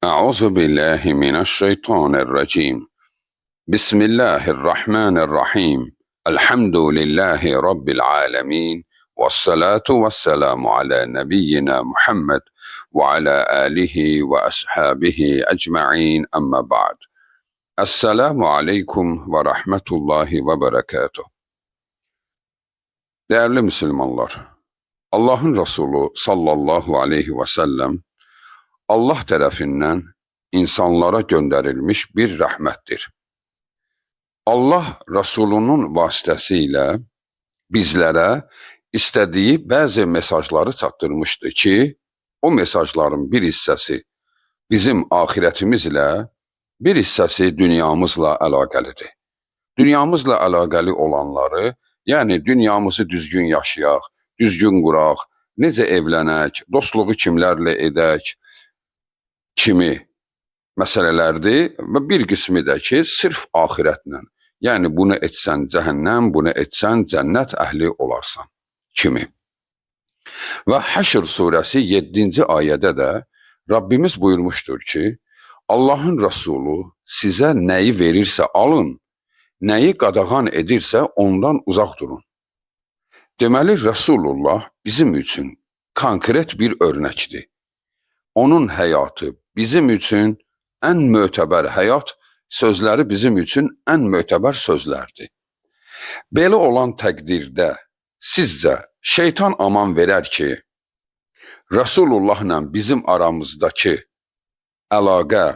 أعوذ بالله من الشيطان الرجيم. بسم الله الرحمن الرحيم. الحمد لله رب العالمين، والصلاة والسلام على نبينا محمد وعلى آله وأصحابه أجمعين، أما بعد. Esselamu Aleyküm ve Rahmetullahi ve Berekatuh. Değerli Müslümanlar, Allah'ın Resulü sallallahu aleyhi ve sellem Allah tərəfindən insanlara göndərilmiş bir rəhmətdir. Allah Resulunun vasitəsilə bizlərə istədiyi bəzi mesajları çatdırmışdı ki, o mesajların bir hissəsi bizim axirətimizlə, bir hissəsi dünyamızla əlaqəlidir. Dünyamızla əlaqəli olanları, yəni dünyamızı düzgün yaşayaq, düzgün quraq, necə evlənək, dostluğu kimlərlə edək kimi məsələlərdir və bir qismi də ki, sırf axirətlə, yəni bunu etsən cəhənnəm, bunu etsən cənnət əhli olarsan kimi. Və Həşr surəsi 7-ci ayədə də Rabbimiz buyurmuşdur ki, Allahın Resulü sizə nəyi verirsə alın, nəyi qadağan edirsə ondan uzaq durun. Deməli, Resulullah bizim üçün konkret bir örnəkdir. Onun həyatı bizim üçün ən mötəbər həyat, sözləri bizim üçün ən mötəbər sözlərdir. Belə olan təqdirdə sizcə şeytan aman verər ki, Resulullahla bizim aramızdakı əlaqə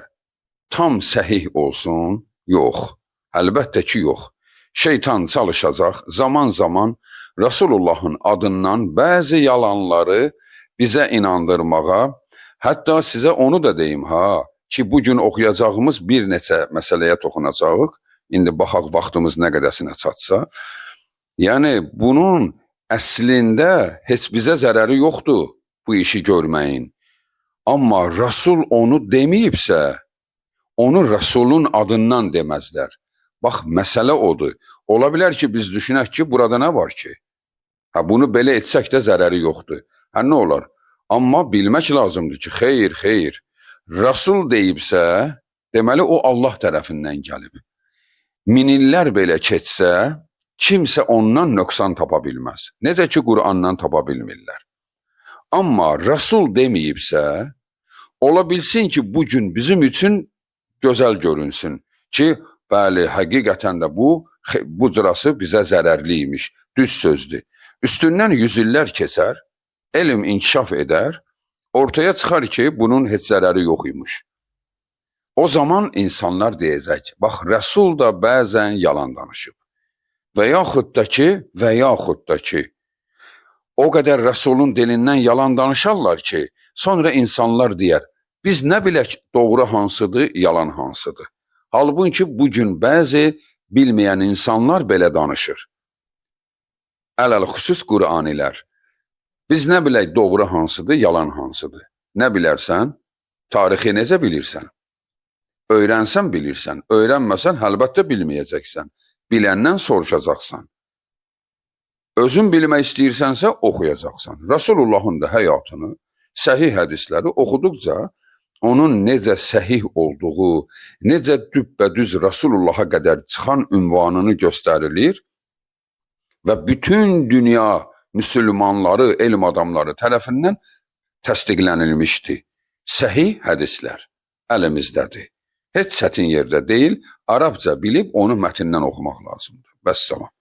tam səhih olsun? Yox, əlbəttə ki, yox. Şeytan çalışacaq zaman Resulullahın adından bəzi yalanları bizə inandırmağa, hətta sizə onu da deyim ki, bugün oxuyacağımız bir neçə məsələyə toxunacağıq. İndi baxaq vaxtımız nə qədəsinə çatsa. Yəni, bunun əslində heç bizə zərəri yoxdur bu işi görməyin. Amma Rasul onu deməyibsə, onu Rasulun adından deməzlər. Bax, məsələ odur. Ola bilər ki, biz düşünək ki, burada nə var ki? Bunu belə etsək də zərəri yoxdur. Nə olar? Amma bilmək lazımdır ki, xeyr, Rasul deyibsə, deməli o Allah tərəfindən gəlib. Minillər belə keçsə, kimsə ondan nöqsan tapa bilməz. Necə ki, Qur'andan tapa bilmirlər. Amma Rasul deməyibsə, ola bilsin ki, bugün bizim üçün gözəl görünsün ki, bəli, həqiqətən də bu cürası bizə zərərliymiş, düz sözdür. Üstündən yüzillər keçər, elm inkişaf edər, ortaya çıxar ki, bunun heç zərəri yox imiş. O zaman insanlar deyəcək, bax, Rəsul da bəzən yalan danışıb. Və yaxud da ki, o qədər Rəsulun dilindən yalan danışarlar ki, sonra insanlar deyər, biz nə bilək doğru hansıdır, yalan hansıdır. Halbuki bugün bəzi bilməyən insanlar belə danışır. Ələl-xüsus Qur'anilər. Biz nə bilək doğru hansıdır, yalan hansıdır. Nə bilərsən? Tarixi necə bilirsən? Öyrənsən bilirsən, öyrənməsən əlbəttə bilməyəcəksən. Biləndən soruşacaqsan. Özün bilmək istəyirsənsə oxuyacaqsan. Resulullahın da həyatını, səhih hədisləri oxuduqca onun necə səhih olduğu, necə düppədüz Resulullaha qədər çıxan ünvanını göstərilir və bütün dünya müsəlmanları, elm adamları tərəfindən təsdiqlənilmişdir. Səhih hədislər əlimizdədir. Heç çətin yerdə deyil, Arabca bilib onu mətndən oxumaq lazımdır. Vəssalam.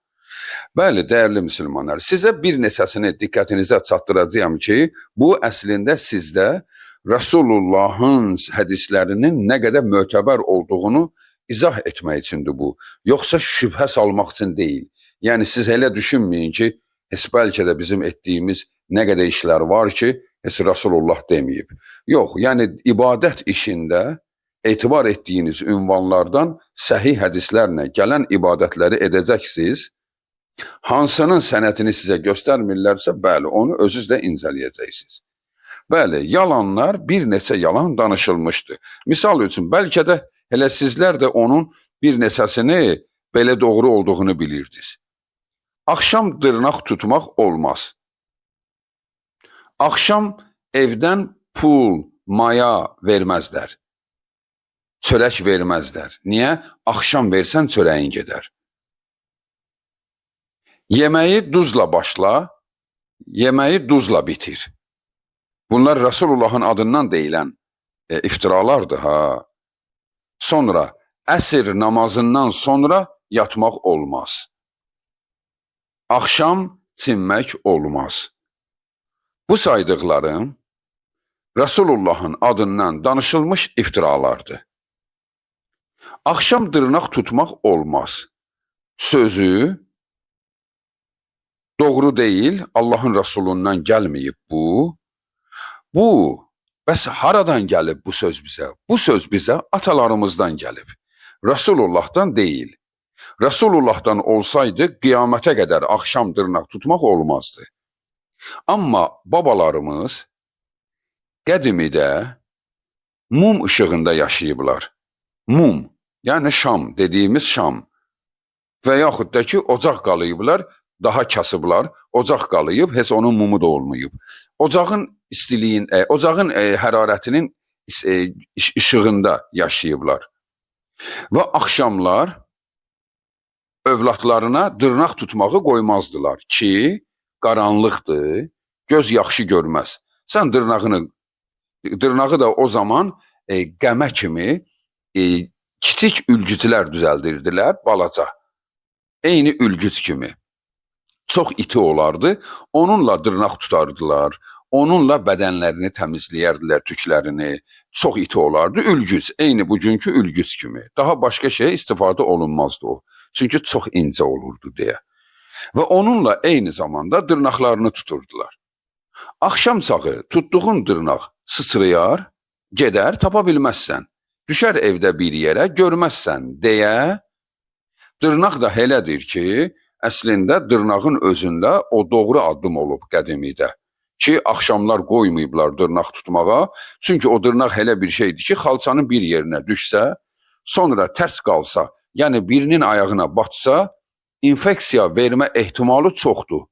Bəli, dəyərli müsəlmanlar, sizə bir neçəsini diqqətinizə çatdıracağım ki, bu əslində sizdə Resulullahın hədislərinin nə qədər mötəbər olduğunu izah etmək üçündür bu. Yoxsa şübhə salmaq üçün deyil. Yəni, siz elə düşünməyin ki, heç bəlkə də bizim etdiyimiz nə qədər işlər var ki, heç Rasulullah deməyib. Yox, yəni ibadət işində etibar etdiyiniz ünvanlardan səhih hədislərlə gələn ibadətləri edəcəksiniz. Hansının sənətini sizə göstərmirlərsə, bəli, onu özünüz də incələyəcəksiniz. Bəli, yalanlar, bir neçə yalan danışılmışdı. Misal üçün, bəlkə də elə sizlər də onun bir neçəsini belə doğru olduğunu bilirdiniz. Axşam dırnaq tutmaq olmaz. Axşam evdən pul, maya verməzlər. çörək verməzlər. Niyə? Axşam versən çörəyin gedər. Yeməyi duzla başla, yeməyi duzla bitir. Bunlar Resulullahın adından deyilən iftiralardır ha. Sonra əsr namazından sonra yatmaq olmaz. Axşam çinmək olmaz. Bu saydıqlarım Resulullahın adından danışılmış iftiralardır. Axşam dırnaq tutmaq olmaz. Sözü doğru deyil, Allahın Resulundan gəlməyib bu. Bəs haradan gəlib bu söz bizə? Bu söz bizə atalarımızdan gəlib. Resulullah'dan deyil. Resulullah'dan olsaydı qiyamətə qədər axşam dırnaq tutmaq olmazdı. Amma babalarımız qədimidə mum ışığında yaşayıblar. Mum, yəni şam dediyimiz şam. Və yaxud da ki, ocaq qalayıblar, daha kasıblar, ocaq qalayıb, heç onun mumu da olmayıb. Ocağın istiliyin, ocağın hərarətinin işığında yaşayıblar. Və axşamlar övladlarına dırnaq tutmağı qoymazdılar ki, qaranlıqdır, göz yaxşı görməz. Sən dırnağı da o zaman qəmə kimi kiçik ülgüclər düzəldirdilər, balaca. Eyni ülgüc kimi. Çox iti olardı, onunla dırnaq tutardılar, onunla bədənlərini təmizləyərdilər, tüklərini. Çox iti olardı, ülgüc, eyni bugünkü ülgüc kimi. Daha başqa şeyə istifadə olunmazdı o. Çünki çox incə olurdu deyə. Və onunla eyni zamanda dırnaqlarını tuturdular. Axşam çağı tutduğun dırnaq sıçrayar, gedər, tapa bilməzsən. Düşər evdə bir yerə, görməzsən deyə, dırnaq da elədir ki, əslində dırnağın özündə o doğru addım olub qədimidə. Ki, axşamlar qoymayıblar dırnaq tutmağa. Çünki o dırnaq elə bir şeydir ki, xalçanın bir yerinə düşsə, sonra tərs qalsa, yəni birinin ayağına batsa, infeksiya vermə ehtimalı çoxdur.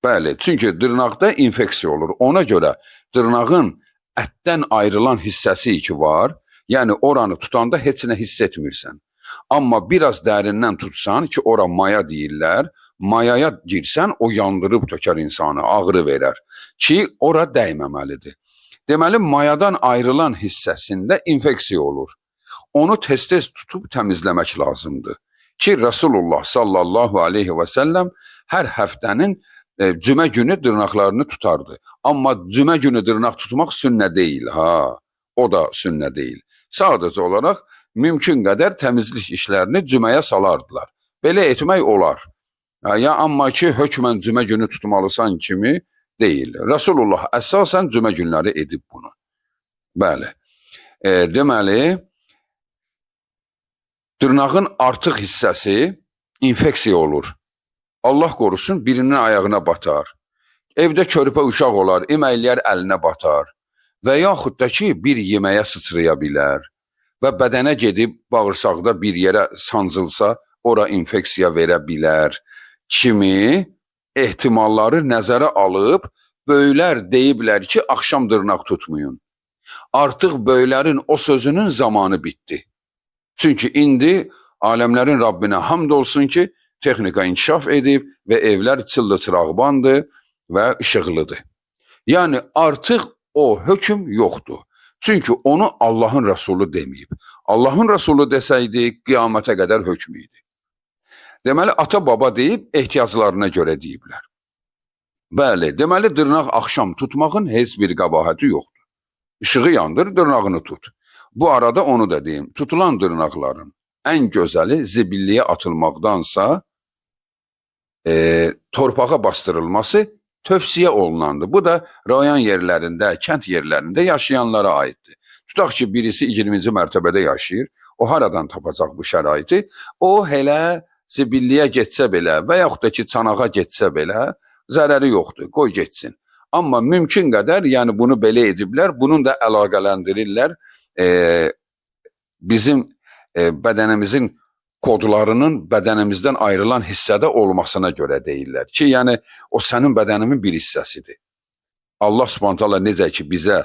Bəli, çünki dırnaqda infeksiya olur. Ona görə dırnağın ətdən ayrılan hissəsi ki var, yəni oranı tutanda heç nə hiss etmirsən. Amma biraz dərindən tutsan ki, ora maya deyirlər, mayaya girsən o yandırıb tökər insanı, ağrı verər ki, ora dəyməməlidir. Deməli, mayadan ayrılan hissəsində infeksiya olur. Onu tez-tez tutub təmizləmək lazımdır. Ki, Resulullah sallallahu aleyhi və səlləm hər həftənin cümə günü dırnaqlarını tutardı. Amma cümə günü dırnaq tutmaq sünnə deyil, ha. O da sünnə deyil. Sadəcə olaraq mümkün qədər təmizlik işlərini cüməyə salardılar. Belə etmək olar. Ya amma ki, hökmən cümə günü tutmalısan kimi deyil. Resulullah əsasən cümə günləri edib bunu. Bəli. Deməli, dırnağın artıq hissəsi infeksiya olur. Allah qorusun, birinin ayağına batar. Evdə körpə uşaq olar, əməyləyər əlinə batar. Və yaxud da ki, bir yeməyə sıçraya bilər. Və bədənə gedib bağırsaqda bir yerə sancılsa, ora infeksiya verə bilər. Kimi ehtimalları nəzərə alıb, böyüklər deyiblər ki, axşam dırnaq tutmayın. Artıq böyüklərin o sözünün zamanı bitdi. Çünki indi aləmlərin Rabbinə hamd olsun ki, texnika inkişaf edib və evlər çıllı-çırağbandır və işıqlıdır. Yəni artıq o hökm yoxdur. Çünki onu Allahın Resulü deməyib. Allahın Resulü desəydi, qiyamətə qədər hökm idi. Deməli, ata-baba deyib, ehtiyaclarına görə deyiblər. Bəli, deməli, dırnaq axşam tutmağın heç bir qəbahəti yoxdur. İşığı yandır, dırnağını tut. Bu arada onu da deyim, tutulan dırnaqların ən gözəli zibilliyə atılmaqdansa torpağa bastırılması tövsiyə olunandır. Bu da rayon yerlərində, kənd yerlərində yaşayanlara aiddir. Tutaq ki, birisi 20-ci mərtəbədə yaşayır, o haradan tapacaq bu şəraiti? O hələ zibilliyə getsə belə və yaxud da ki, çanağa getsə belə zərəri yoxdur, qoy getsin. Amma mümkün qədər, yəni bunu belə ediblər, bunun da əlaqələndirirlər bizim bədənimizin kodlarının bədənimizdən ayrılan hissədə olmasına görə deyirlər ki, yəni o sənin bədəninin bir hissəsidir. Allah Subhanahu taala necə ki bizə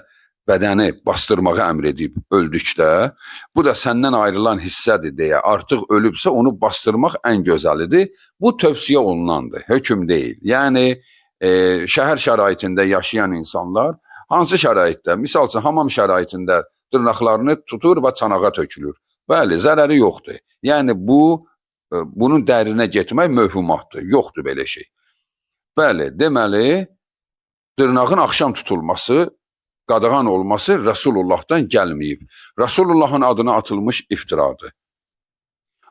bədəni bastırmağı əmr edib öldükdə, bu da səndən ayrılan hissədir deyə artıq ölübsə onu bastırmaq ən gözəlidir. Bu tövsiyə olunandır, hökm deyil. Yəni şəhər şəraitində yaşayan insanlar hansı şəraitdə, misal üçün hamam şəraitində dırnaqlarını tutur və çanağa tökülür. Bəli, zərəri yoxdur. Yəni bunun dərinə getmək mövhumatdır, yoxdur belə şey. Bəli, deməli dırnağın axşam tutulması, qadağan olması Rəsulullahdan gəlməyib. Rəsulullahın adına atılmış iftiradır.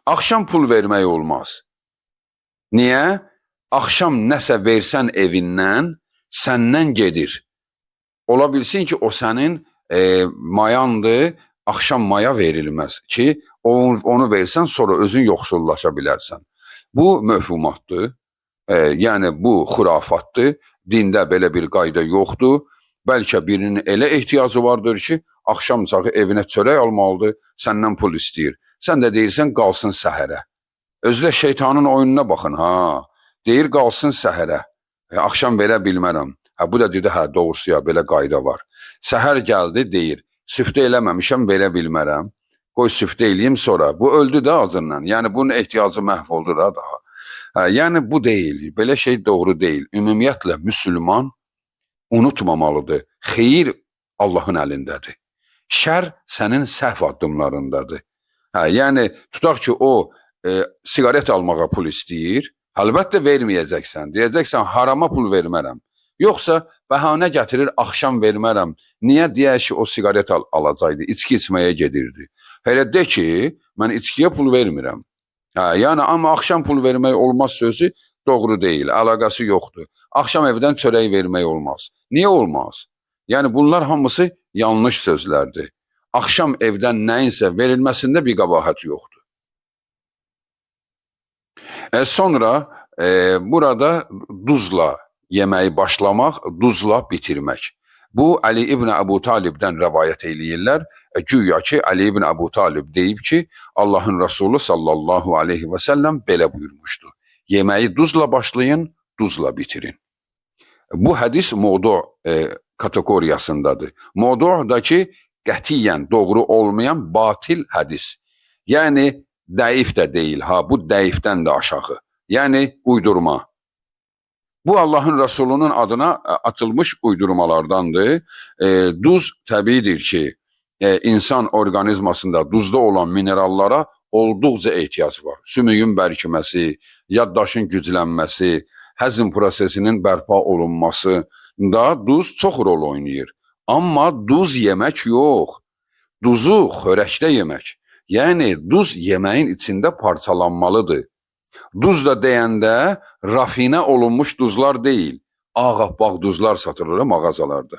Axşam pul vermək olmaz. Niyə? Axşam nəsə versən evindən, səndən gedir. Ola bilsin ki, o sənin mayandır, axşam maya verilməz ki, onu versən, sonra özün yoxsullaşa bilərsən. Bu mövhumatdır, yəni bu xurafatdır, dində belə bir qayda yoxdur. Bəlkə birinin elə ehtiyacı vardır ki, axşam çağı evinə çörək almalıdır, səndən pul istəyir. Sən də deyirsən, qalsın səhərə. Özü də şeytanın oyununa baxın, deyir, qalsın səhərə, axşam verə bilmərəm. Bu da dedi, doğrusu ya, belə qayda var. Səhər gəldi, deyir, süftə eləməmişəm, verə bilmərəm. Qoy süftə eləyim sonra. Bu öldü də acından. Yəni, bunun ehtiyacı məhv oldu da daha. Yəni, bu deyil, belə şey doğru deyil. Ümumiyyətlə, müsəlman unutmamalıdır. Xeyir Allahın əlindədir. Şər sənin səhv addımlarındadır. Yəni, tutaq ki, o sigaret almağa pul istəyir, əlbəttə verməyəcəksən. Deyəcəksən, harama pul vermərəm. Yoxsa bəhanə gətirir, axşam vermərəm. Niyə? Deyək ki, o sigaret alacaqdı, içki içməyə gedirdi. Elə de ki, mən içkiyə pul vermirəm. Yəni, amma axşam pul vermək olmaz sözü doğru deyil, əlaqəsi yoxdur. Axşam evdən çörək vermək olmaz. Niyə olmaz? Yəni, bunlar hamısı yanlış sözlərdir. Axşam evdən nəyinsə verilməsində bir qəbahət yoxdur. Sonra burada duzla yeməyi başlamaq, duzla bitirmək. Bu, Ali İbn Əbu Talibdən rəvayət eləyirlər. Güya ki, Ali İbn Əbu Talib deyib ki, Allahın Rəsulü sallallahu aleyhi və səlləm belə buyurmuşdu. Yeməyi duzla başlayın, duzla bitirin. Bu hədis mövdu kateqoriyasındadır. Mövdu da ki, qətiyyən doğru olmayan batil hədis. Yəni, dəif də deyil, bu dəifdən də aşağı. Yəni, uydurma. Bu, Allahın Rəsulunun adına atılmış uydurmalardandır. Duz təbiidir ki, insan orqanizmasında duzda olan minerallara olduqca ehtiyac var. Sümüyün bərkiməsi, yaddaşın güclənməsi, həzm prosesinin bərpa olunmasında duz çox rol oynayır. Amma duz yemək yox, duzu xörəkdə yemək. Yəni, duz yeməyin içində parçalanmalıdır. Duz da deyəndə rafinə olunmuş duzlar deyil, ağappaq duzlar satılır mağazalarda.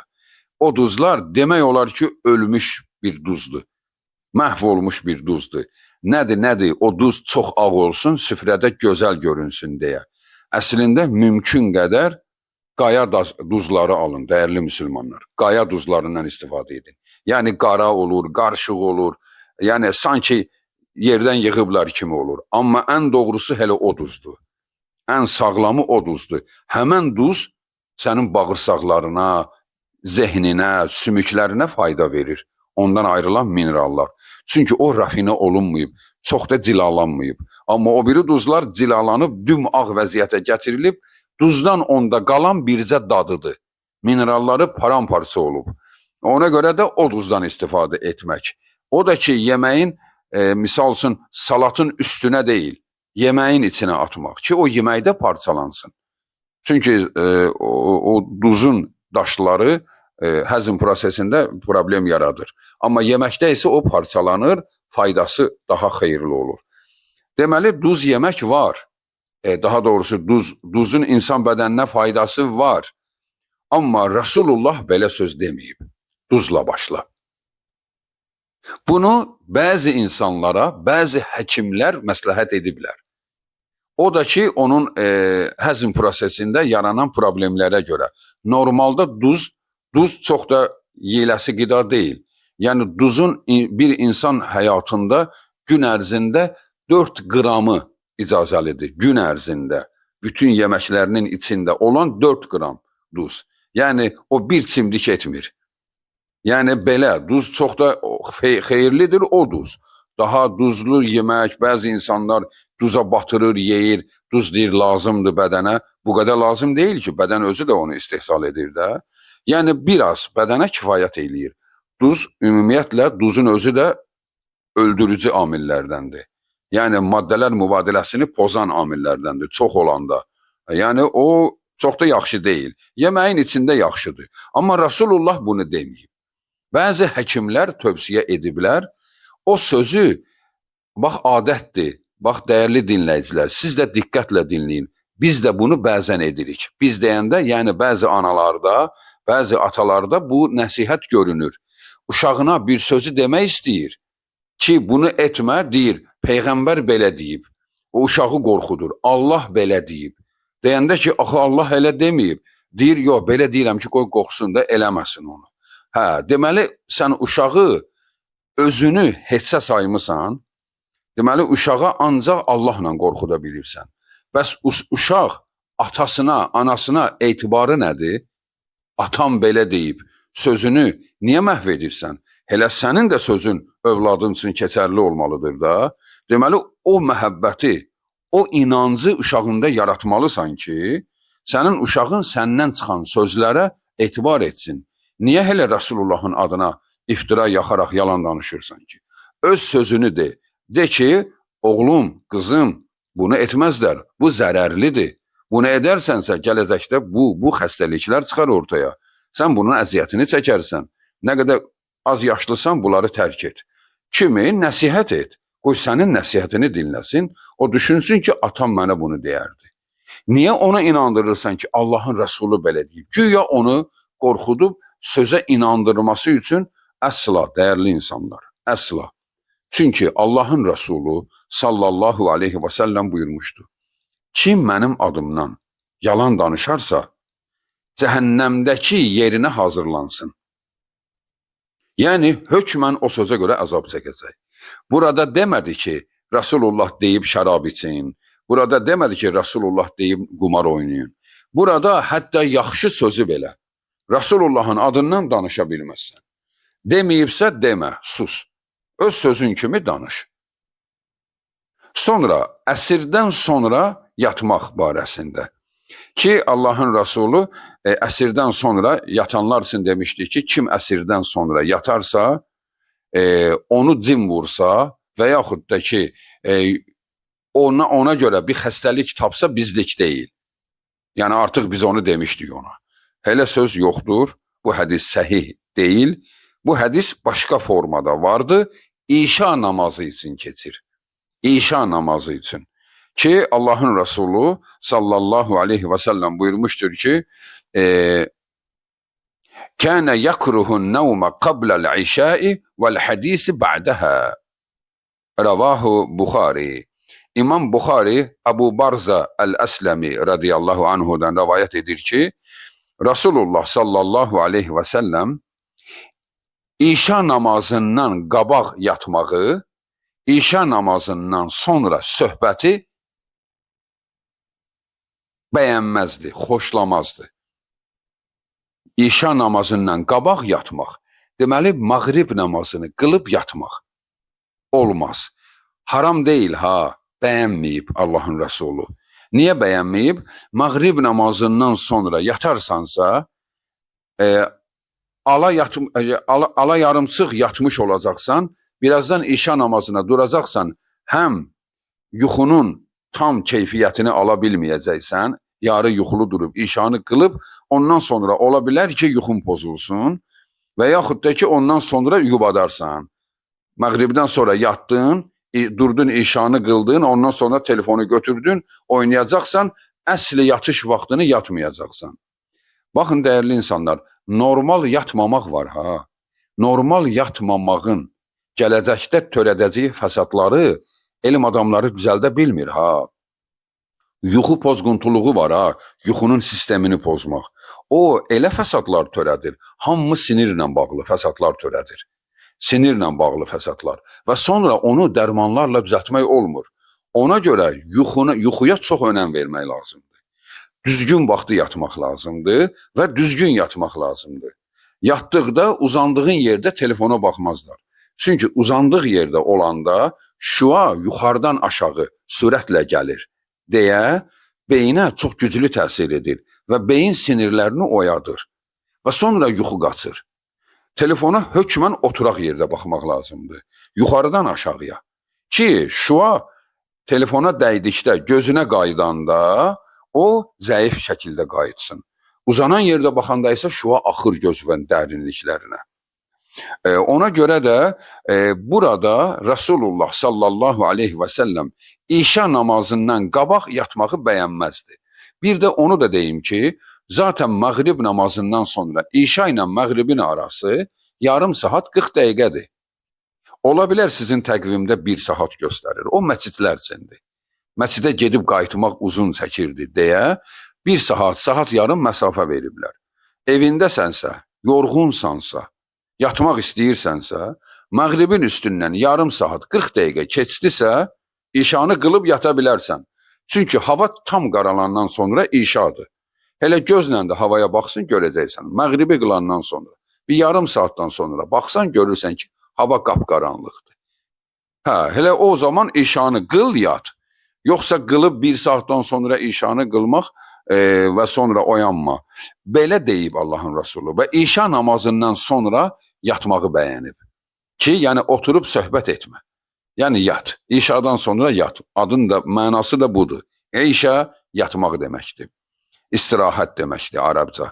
O duzlar demək olar ki, ölmüş bir duzdur, məhv olmuş bir duzdur. Nədir? O duz çox ağ olsun, süfrədə gözəl görünsün deyə. Əslində, mümkün qədər qaya duzları alın, dəyərli müsəlmanlar. Qaya duzlarından istifadə edin. Yəni, qara olur, qarışıq olur, yəni sanki yerdən yığıblar kimi olur. Amma ən doğrusu hələ o duzdur. Ən sağlamı o duzdur. Həmən duz sənin bağırsaqlarına, zehninə, sümüklərinə fayda verir. Ondan ayrılan minerallar. Çünki o rafinə olunmayıb, çox da cilalanmayıb. Amma o biri duzlar cilalanıb, dümağ vəziyyətə gətirilib, duzdan onda qalan bircə dadıdır. Mineralları paramparça olub. Ona görə də o duzdan istifadə etmək. O da ki, yeməyin misal üçün salatın üstünə deyil, yeməyin içinə atmaq ki, o yeməkdə parçalansın. Çünki o duzun daşları həzm prosesində problem yaradır. Amma yeməkdə isə o parçalanır, faydası daha xeyirli olur. Deməli, duz yemək var. Daha doğrusu duzun insan bədəninə faydası var. Amma Rasulullah belə söz deməyib. Duzla başla. Bunu bəzi insanlara, bəzi həkimlər məsləhət ediblər. O da ki, onun həzm prosesində yaranan problemlərə görə. Normalda duz çox da yeyiləsi qida deyil. Yəni, duzun bir insan həyatında gün ərzində 4 qramı icazəlidir. Gün ərzində bütün yeməklərinin içində olan 4 qram duz. Yəni, o bir çimdik etmir. Yəni belə, duz çox da xeyirlidir o duz. Daha duzlu yemək, bəzi insanlar duza batırır, yeyir, duz deyir lazımdır bədənə. Bu qədər lazım deyil ki, bədən özü də onu istehsal edir də. Yəni biraz bədənə kifayət eləyir. Duz ümumiyyətlə duzun özü də öldürücü amillərdəndir. Yəni maddələr mübadiləsini pozan amillərdəndir çox olanda. Yəni o çox da yaxşı deyil. Yeməyin içində yaxşıdır. Amma Rasulullah bunu deməyib. Bəzi həkimlər tövsiyə ediblər. O sözü, bax adətdir, bax dəyərli dinləyicilər, siz də diqqətlə dinləyin. Biz də bunu bəzən edirik. Biz deyəndə, yəni bəzi analarda, bəzi atalarda bu nəsihət görünür. Uşağına bir sözü demək istəyir ki, bunu etmə, deyir, Peyğəmbər belə deyib. O uşağı qorxudur. Allah belə deyib. Deyəndə ki, axı Allah elə deməyib. Deyir, yox, belə deyirəm ki, qoy qorxsun da eləməsin onu. Hə, deməli, sən uşağı özünü heçə saymısan, deməli, uşağa ancaq Allahla qorxuda bilirsən. Bəs uşaq atasına, anasına etibarı nədir? Atam belə deyib, sözünü niyə məhv edirsən? Elə sənin də sözün övladın üçün keçərli olmalıdır da. Deməli, o məhəbbəti, o inancı uşağında yaratmalısan ki, sənin uşağın səndən çıxan sözlərə etibar etsin. Niyə hələ Rasulullahın adına iftira yaxaraq yalan danışırsan ki? Öz sözünü de. De ki, oğlum, qızım, bunu etməzlər. Bu zərərlidir. Bunu edərsənsə gələcəkdə bu xəstəliklər çıxar ortaya. Sən bunun əziyyətini çəkərsən. Nə qədər az yaşlısan bunları tərk et. Kimi nəsihət et. Qoy sənin nəsihətini dinləsin. O düşünsün ki, atam mənə bunu deyərdi. Niyə ona inandırırsan ki, Allahın Rəsulu belə deyib? Güya onu qorxudub sözə inandırması üçün əsla, dəyərli insanlar, əsla. Çünki Allahın Rəsulu sallallahu aleyhi və səlləm buyurmuşdu. Kim mənim adımdan yalan danışarsa, cəhənnəmdəki yerinə hazırlansın. Yəni, hökmən o sözə görə əzab çəkəcək. Burada demədi ki, Rasulullah deyib şərab için. Burada demədi ki, Rasulullah deyib qumar oynayın. Burada hətta yaxşı sözü belə Rasulullahın adından danışa bilməzsən. Deməyibsə demə, sus. Öz sözün kimi danış. Sonra, əsirdən sonra yatmaq barəsində. Ki, Allahın Rasulü əsirdən sonra yatanlar üçün demişdi ki, kim əsirdən sonra yatarsa, onu cin vursa və yaxud da ki, ona görə bir xəstəlik tapsa bizlik deyil. Yəni, artıq biz onu demişdik ona. Hələ söz yoxdur, bu hədis səhih deyil. Bu hədis başqa formada vardı, İşa namazı üçün keçir. İşa namazı üçün. Ki, Allahın Rasulü sallallahu aleyhi və səlləm buyurmuşdur ki, Kənə yəkruhun nəvmə qabləl-işai vəl-hədisi ba'dəhə. Rəvahu Buxari. İmam Buxari, Əbu Barza Əl-Əsləmi radiyallahu anhudan rəvayət edir ki, Rasulullah sallallahu aleyhi və səlləm İşa namazından qabaq yatmağı, İşa namazından sonra söhbəti bəyənməzdi, xoşlamazdı. İşa namazından qabaq yatmaq, deməli, mağrib namazını qılıb yatmaq olmaz. Haram deyil ha, bəyənməyib Allahın Rəsulü. Niyə bəyənməyib? Mağrib namazından sonra yatarsansa, ala yarımçıq yatmış olacaqsan, birazdan işa namazına duracaqsan, həm yuxunun tam keyfiyyətini ala bilməyəcəksən, yarı yuxulu durub, işanı qılıb, ondan sonra ola bilər ki, yuxun pozulsun və yaxud da ki, ondan sonra yubadarsan. Məğribdən sonra yatdın, durdun, işanı qıldın, ondan sonra telefonu götürdün, oynayacaqsan, əsli yatış vaxtını yatmayacaqsan. Baxın, dəyərli insanlar, normal yatmamaq var ha. Normal yatmamağın gələcəkdə törədəcəyi fəsadları elm adamları düzəldə bilmir ha. Yuxu pozğuntuluğu var ha, yuxunun sistemini pozmaq. O, elə fəsadlar törədir, hamı sinirlə bağlı fəsadlar törədir. Sinirlə bağlı fəsadlar və sonra onu dərmanlarla düzəltmək olmur. Ona görə yuxuya çox önəm vermək lazımdır. Düzgün vaxtı yatmaq lazımdır və düzgün yatmaq lazımdır. Yatdıqda, uzandığın yerdə telefona baxmazlar. Çünki uzandıq yerdə olanda şüa yuxarıdan aşağı sürətlə gəlir deyə beyinə çox güclü təsir edir və beyin sinirlərini oyadır və sonra yuxu qaçır. Telefona hökmən oturaq yerdə baxmaq lazımdır. Yuxarıdan aşağıya. Ki şüa telefona dəydikdə, gözünə qaydanda o zəif şəkildə qayıtsın. Uzanan yerdə baxanda isə şüa axır gözün dərinliklərinə. Ona görə də burada Rasulullah sallallahu aleyhi və səlləm İşa namazından qabaq yatmağı bəyənməzdi. Bir də onu da deyim ki, zaten məğrib namazından sonra İşa ilə məğribin arası yarım saat 40 dəqiqədir. Ola bilər sizin təqvimdə 1 saat göstərir. O məscidlər üçündür. Məscidə gedib qayıtmaq uzun çəkirdi deyə 1 saat yarım məsafə veriblər. Evindəsənsə, yorğunsansa, yatmaq istəyirsənsə, məğribin üstündən yarım saat 40 dəqiqə keçdisə, İşanı qılıb yata bilərsən. Çünki hava tam qaralandan sonra İşadır. Hələ gözlə də havaya baxsın, görəcəksən. Məğribi qılandan sonra, bir yarım saatdan sonra baxsan, görürsən ki, hava qapqaranlıqdır. Hələ o zaman İşanı qıl, yat. Yoxsa qılıb 1 saatdan sonra İşanı qılmaq və sonra oyanma. Belə deyib Allahın Rasulü və İşa namazından sonra yatmağı bəyənib. Ki, yəni oturub söhbət etmə. Yəni yat. İşadan sonra yat. Adın da, mənası da budur. İşa yatmaq deməkdir. İstirahət deməkdir Ərəbcə.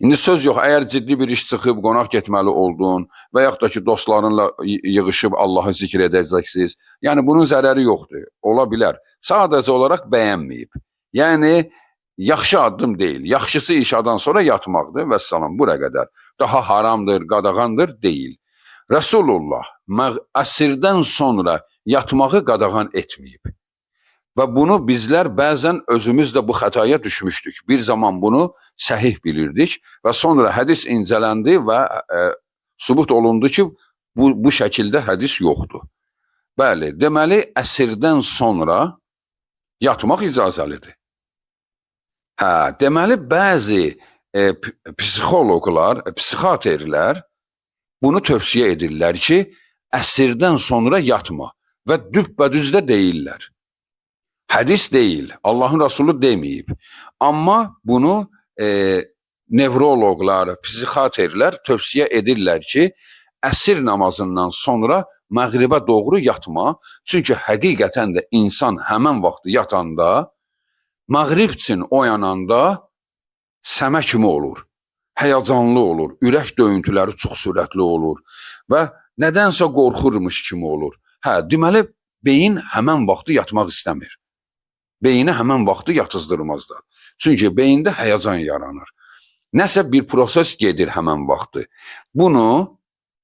İndi söz yox, əgər ciddi bir iş çıxıb qonaq getməli oldun və yaxud da ki, dostlarınla yığışıb Allahı zikr edəcəksiniz. Yəni bunun zərəri yoxdur. Ola bilər. Sadəcə olaraq bəyənməyib. Yəni yaxşı addım deyil. Yaxşısı İşadan sonra yatmaqdır və salam, bura qədər. Daha haramdır, qadağandır deyil. Rasulullah əsrdən sonra yatmağı qadağan etməyib. Və bunu bizlər bəzən özümüz də bu xətaya düşmüşdük. Bir zaman bunu səhih bilirdik və sonra hədis incələndi və sübut olundu ki, bu şəkildə hədis yoxdur. Bəli, deməli, əsrdən sonra yatmaq icazəlidir. Deməli, bəzi psixoloqlar, psixiatrlər bunu tövsiyə edirlər ki, əsrdən sonra yatma və düppədüzdə deyirlər. Hədis deyil, Allahın Rasulü deməyib. Amma bunu nevroloqlar, psixiatrlər tövsiyə edirlər ki, əsr namazından sonra məğribə doğru yatma. Çünki həqiqətən də insan həmən vaxtı yatanda, məğrib üçün oyananda səmə kimi olur, həyəcanlı olur, ürək döyüntüləri çox sürətli olur və nədənsə qorxurmuş kimi olur. Deməli, beyin həmən vaxtı yatmaq istəmir. Beyni həmən vaxtı yatızdırmazlar. Çünki beyində həyəcan yaranır. Nəsə bir proses gedir həmən vaxtı. Bunu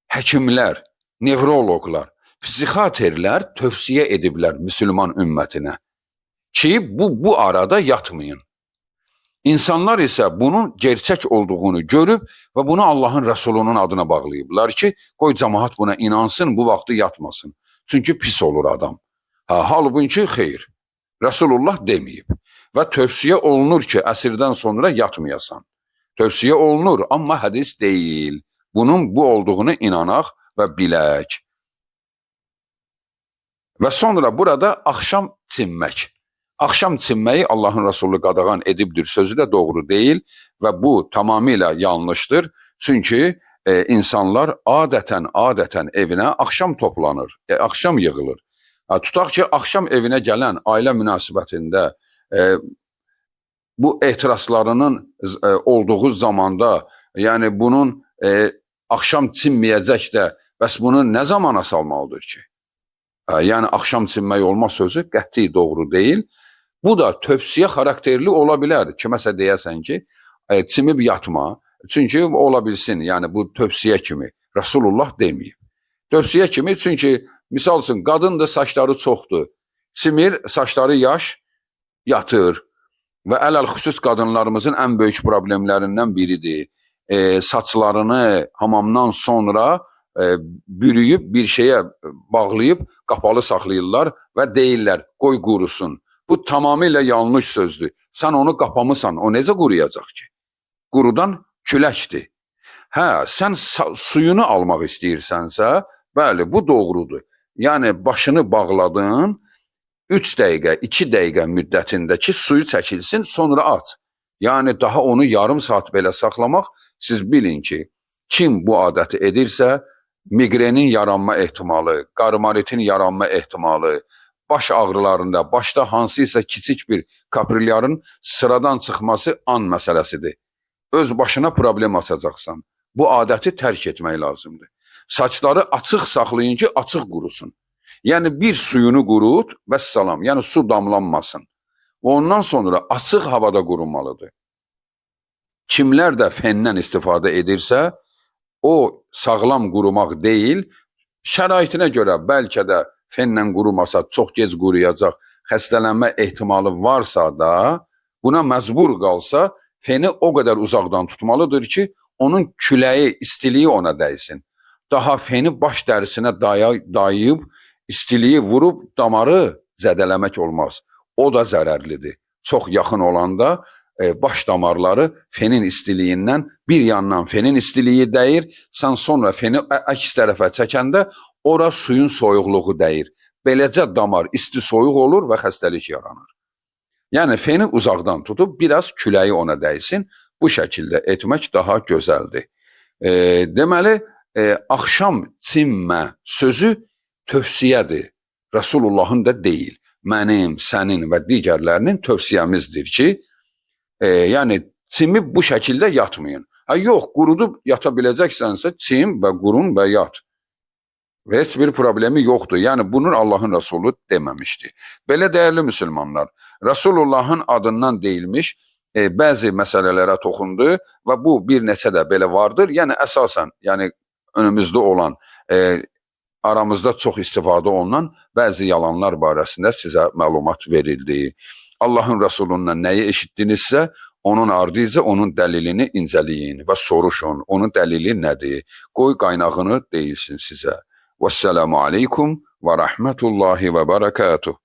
həkimlər, nevroloqlar, psixiatrlər tövsiyə ediblər müsəlman ümmətinə ki, bu arada yatmayın. İnsanlar isə bunun gerçək olduğunu görüb və bunu Allahın Rəsulunun adına bağlayıblar ki, qoy cəmaət buna inansın, bu vaxtı yatmasın. Çünki pis olur adam. Halbuki xeyr. Rasulullah deməyib və tövsiyə olunur ki, əsrdən sonra yatmayasan. Tövsiyə olunur, amma hədis deyil. Bunun bu olduğunu inanaq və bilək. Və sonra burada axşam çinmək. Axşam çinməyi Allahın Rasulü qadağan edibdir sözü də doğru deyil və bu tamamilə yanlışdır. Çünki insanlar adətən evinə axşam toplanır, axşam yığılır. Tutaq ki, axşam evinə gələn ailə münasibətində bu etirazlarının olduğu zamanda, yəni bunun axşam çinməyəcək də, bəs bunu nə zamana salmalıdır ki? Yəni axşam çinmək olmaz sözü qəti doğru deyil. Bu da tövsiyə xarakterli ola bilər. Kiməsə deyəsən ki, çimib yatma. Çünki ola bilsin, yəni bu tövsiyə kimi. Rasulullah deməyib. Tövsiyə kimi, çünki misal üçün, qadın da saçları çoxdur. Çimir, saçları yaş, yatır. Və ələl-xüsus qadınlarımızın ən böyük problemlərindən biridir. Saçlarını hamamdan sonra bürüyüb, bir şeyə bağlayıb, qapalı saxlayırlar və deyirlər, qoy qurusun. Bu tamamilə yanlış sözdür. Sən onu qapamısan, o necə quruyacaq ki? Qurudan küləkdir. Hə, sən suyunu almaq istəyirsənsə, bəli, bu doğrudur. Yəni başını bağladın, 3 dəqiqə, 2 dəqiqə müddətindəki suyu çəkilsin, sonra aç. Yəni daha onu yarım saat belə saxlamaq, siz bilin ki, kim bu adəti edirsə, miqrenin yaranma ehtimalı, qarmaritin yaranma ehtimalı, baş ağrılarında, başda hansısa kiçik bir kaprilyarın sıradan çıxması an məsələsidir. Öz başına problem açacaqsan. Bu adəti tərk etmək lazımdır. Saçları açıq saxlayın ki, açıq qurusun. Yəni bir suyunu qurut və salam, yəni su damlanmasın. Ondan sonra açıq havada qurunmalıdır. Kimlər də fendən istifadə edirsə, o sağlam qurumaq deyil, şəraitinə görə bəlkə də fenlə qurumasa çox gec quruyacaq, xəstələnmə ehtimalı varsa da, buna məcbur qalsa, feni o qədər uzaqdan tutmalıdır ki, onun küləyi, istiliyi ona dəysin. Daha feni baş dərisinə dayayıb, istiliyi vurub damarı zədələmək olmaz. O da zərərlidir. Çox yaxın olanda baş damarları fenin istiliyindən bir yandan fenin istiliyi dəyir, sən sonra feni əks tərəfə çəkəndə ora suyun soyuqluğu dəyir. Beləcə damar isti soyuq olur və xəstəlik yaranır. Yəni feni uzaqdan tutub biraz küləyi ona dəysin, bu şəkildə etmək daha gözəldir. Deməli, axşam çimmə sözü tövsiyədir. Rasulullahın da deyil. Mənim, sənin və digərlərinin tövsiyəmizdir ki, yəni çimib bu şəkildə yatmayın. Yox, qurudub yata biləcəksənsə, çim və qurun və yat. Və heç bir problemi yoxdur. Yəni bunun Allahın Resulü deməmişdi. Belə dəyərli müsəlmanlar, Rasulullahın adından deyilmiş bəzi məsələlərə toxundu və bu bir neçə də belə vardır. Yəni əsasən, yəni önümüzdə olan, aramızda çox istifadə olunan bəzi yalanlar barəsində sizə məlumat verildi. Allahın Resulündən nəyi eşitdinizsə, onun ardınca onun dəlilini incələyin və soruşun. Onun dəlili nədir? Qoy qaynağını deyilsin sizə. Vəssalamu aleykum və rəhmətullahi və bərəkatuh.